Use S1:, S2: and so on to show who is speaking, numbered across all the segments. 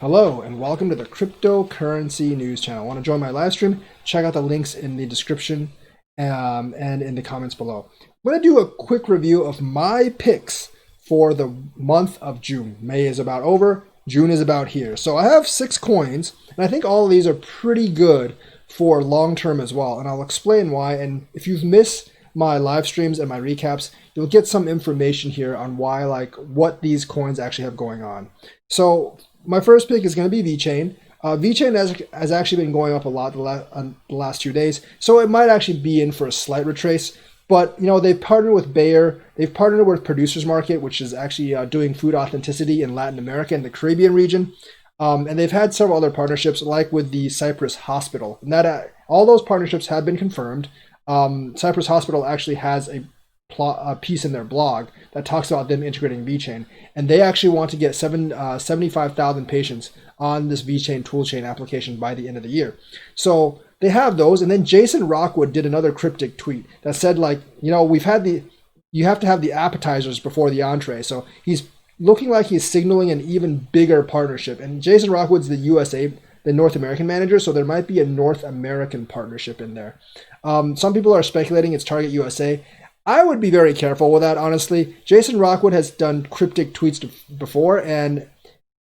S1: Hello and welcome to the Cryptocurrency News Channel. Want to join my live stream? Check out the links in the description and in the comments below. I'm going to do a quick review of my picks for the month of June. May is about over, June is about here. So I have 6 coins, and I think all of these are pretty good for long term as well. And I'll explain why. And if you've missed my live streams and my recaps, you'll get some information here on why, like, what these coins actually have going on. So my first pick is going to be VeChain. VeChain has actually been going up a lot the last 2 days, so it might actually be in for a slight retrace. But you know, they've partnered with Bayer, they've partnered with Producers Market, which is actually doing food authenticity in Latin America and the Caribbean region, and they've had several other partnerships, like with the Cyprus Hospital. And that all those partnerships have been confirmed. Cyprus Hospital actually has a piece in their blog that talks about them integrating VeChain, and they actually want to get 75,000 patients on this VeChain toolchain application by the end of the year. So they have those, and then Jason Rockwood did another cryptic tweet that said, like, you know, you have to have the appetizers before the entree. So he's looking like he's signaling an even bigger partnership. And Jason Rockwood's the the North American manager, so there might be a North American partnership in there. Some people are speculating it's Target USA. I would be very careful with that, honestly. Jason Rockwood has done cryptic tweets before, and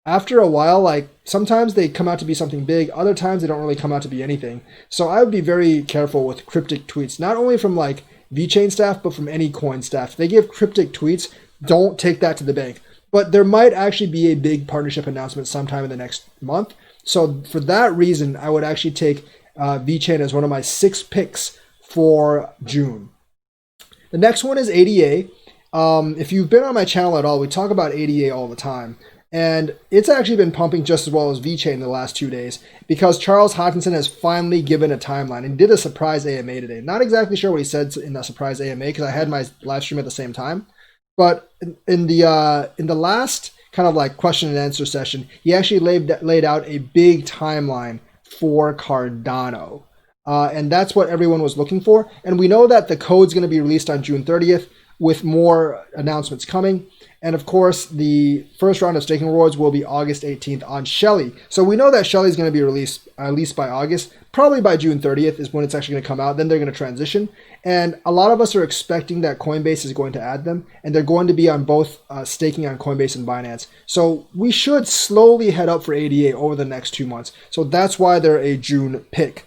S1: after a while, like, sometimes they come out to be something big, other times they don't really come out to be anything. So I would be very careful with cryptic tweets, not only from like VeChain staff, but from any coin staff. If they give cryptic tweets, don't take that to the bank. But there might actually be a big partnership announcement sometime in the next month. So for that reason, I would actually take VeChain as one of my 6 picks for June. The next one is ADA. If you've been on my channel at all, we talk about ADA all the time. And it's actually been pumping just as well as VeChain in the last 2 days, because Charles Hoskinson has finally given a timeline and did a surprise AMA today. Not exactly sure what he said in that surprise AMA, because I had my live stream at the same time. But in the last kind of like question and answer session, he actually laid out a big timeline for Cardano. And that's what everyone was looking for. And we know that the code's going to be released on June 30th with more announcements coming. And of course, the first round of staking rewards will be August 18th on Shelly. So we know that Shelly's going to be released at least by August. Probably by June 30th is when it's actually going to come out. Then they're going to transition. And a lot of us are expecting that Coinbase is going to add them. And they're going to be on both staking on Coinbase and Binance. So we should slowly head up for ADA over the next 2 months. So that's why they're a June pick.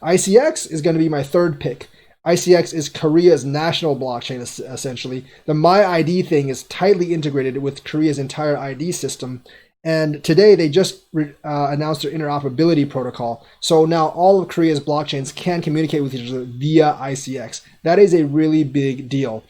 S1: ICX is going to be my 3rd pick. ICX is Korea's national blockchain, essentially. The MyID thing is tightly integrated with Korea's entire ID system. And today they just announced their interoperability protocol. So now all of Korea's blockchains can communicate with each other via ICX. That is a really big deal.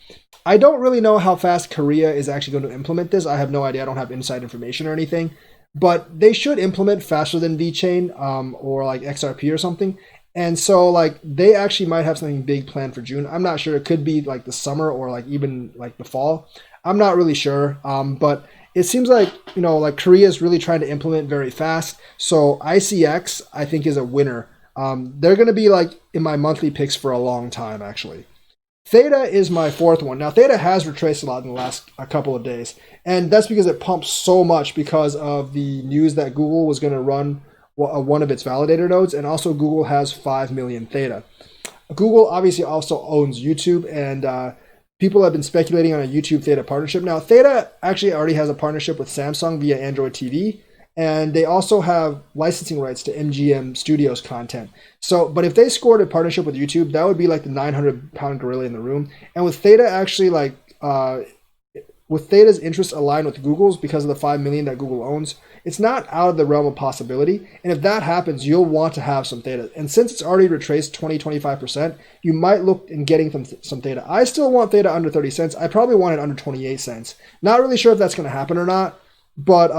S1: I don't really know how fast Korea is actually going to implement this. I have no idea. I don't have inside information or anything. But they should implement faster than VeChain or like XRP or something. And so, like, they actually might have something big planned for June. I'm not sure. It could be like the summer or like even like the fall. I'm not really sure. But it seems like, you know, like Korea is really trying to implement very fast. So ICX, I think, is a winner. They're going to be like in my monthly picks for a long time, actually. Theta is my 4th one. Now, Theta has retraced a lot in the last couple of days. And that's because it pumps so much because of the news that Google was going to run one of its validator nodes, and also Google has 5 million Theta. Google obviously also owns YouTube, and people have been speculating on a YouTube Theta partnership. Now, Theta actually already has a partnership with Samsung via Android TV, and they also have licensing rights to MGM Studios content. So, but if they scored a partnership with YouTube, that would be like the 900-pound gorilla in the room. And with Theta actually, like, with Theta's interests aligned with Google's because of the 5 million that Google owns, it's not out of the realm of possibility. And if that happens, you'll want to have some Theta. And since it's already retraced 20-25%, you might look in getting some Theta. I still want Theta under 30 cents. I probably want it under 28 cents. Not really sure if that's going to happen or not, but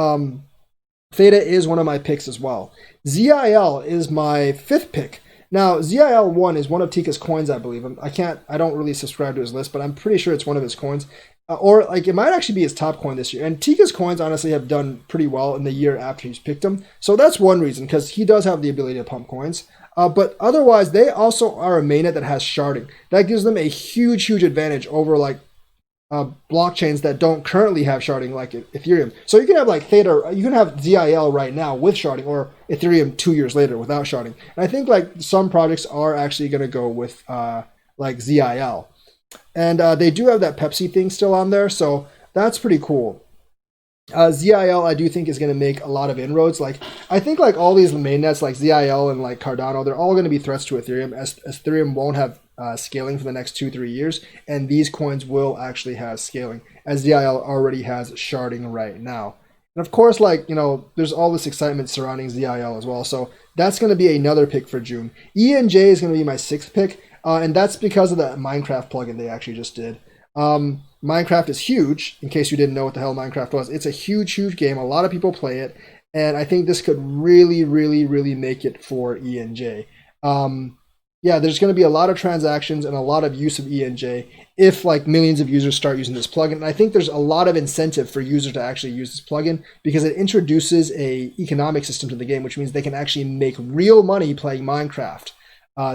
S1: Theta is one of my picks as well. ZIL is my 5th pick. Now, ZIL1 is one of Tika's coins, I believe. I don't really subscribe to his list, but I'm pretty sure it's one of his coins. Or like it might actually be his top coin this year. And Tika's coins honestly have done pretty well in the year after he's picked them. So that's one reason, because he does have the ability to pump coins. But otherwise, they also are a mainnet that has sharding. That gives them a huge, huge advantage over like blockchains that don't currently have sharding, like Ethereum. So you can have like Theta, you can have ZIL right now with sharding, or Ethereum 2 years later without sharding. And I think like some projects are actually going to go with like ZIL, and they do have that Pepsi thing still on there, so that's pretty cool. ZIL, I do think, is going to make a lot of inroads. Like, I think like all these mainnets like ZIL and like Cardano, they're all going to be threats to Ethereum, as Ethereum won't have scaling for the next 2-3 years, and these coins will actually have scaling, as ZIL already has sharding right now. And of course, like, you know, there's all this excitement surrounding ZIL as well, so that's going to be another pick for June. ENJ is going to be my 6th pick, and that's because of the Minecraft plugin they actually just did. Minecraft is huge, in case you didn't know what the hell Minecraft was. It's a huge, huge game. A lot of people play it, and I think this could really, really, really make it for ENJ. Yeah, there's going to be a lot of transactions and a lot of use of ENJ if like millions of users start using this plugin. And I think there's a lot of incentive for users to actually use this plugin because it introduces a economic system to the game, which means they can actually make real money playing Minecraft,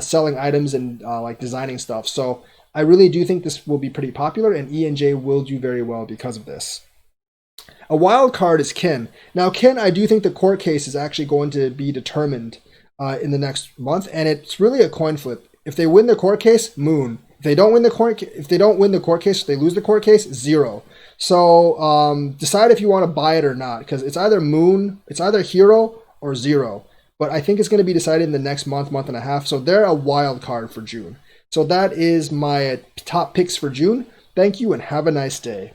S1: selling items and like designing stuff. So I really do think this will be pretty popular, and ENJ will do very well because of this. A wild card is Kin. Now, Kin, I do think the court case is actually going to be determined in the next month, and it's really a coin flip. If they win the court case, Moon. If they don't win the court case, if they lose the court case, 0. So decide if you want to buy it or not, because it's either Moon, it's either Hero or 0. But I think it's going to be decided in the next month, month and a half. So they're a wild card for June. So that is my top picks for June. Thank you and have a nice day.